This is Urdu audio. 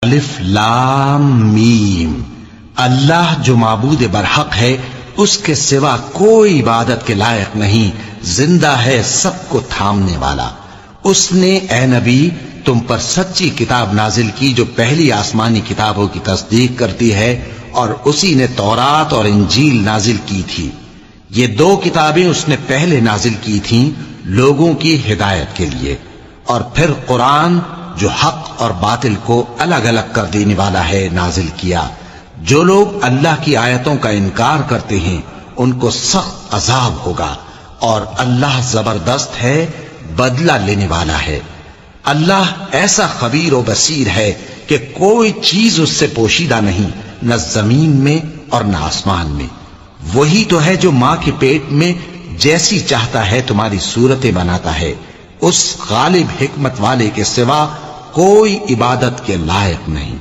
الف لام میم، اللہ جو معبود برحق ہے اس کے سوا کوئی عبادت کے لائق نہیں، زندہ ہے سب کو تھامنے والا۔ اس نے اے نبی تم پر سچی کتاب نازل کی جو پہلی آسمانی کتابوں کی تصدیق کرتی ہے، اور اسی نے تورات اور انجیل نازل کی تھی۔ یہ دو کتابیں اس نے پہلے نازل کی تھیں لوگوں کی ہدایت کے لیے، اور پھر قرآن جو حق اور باطل کو الگ الگ کر دینے والا ہے نازل کیا۔ جو لوگ اللہ کی آیتوں کا انکار کرتے ہیں ان کو سخت عذاب ہوگا، اور اللہ زبردست ہے، بدلہ لینے والا ہے۔ اللہ ایسا خبیر و بصیر ہے کہ کوئی چیز اس سے پوشیدہ نہیں، نہ زمین میں اور نہ آسمان میں۔ وہی تو ہے جو ماں کے پیٹ میں جیسی چاہتا ہے تمہاری صورتیں بناتا ہے، اس غالب حکمت والے کے سوا کوئی عبادت کے لائق نہیں۔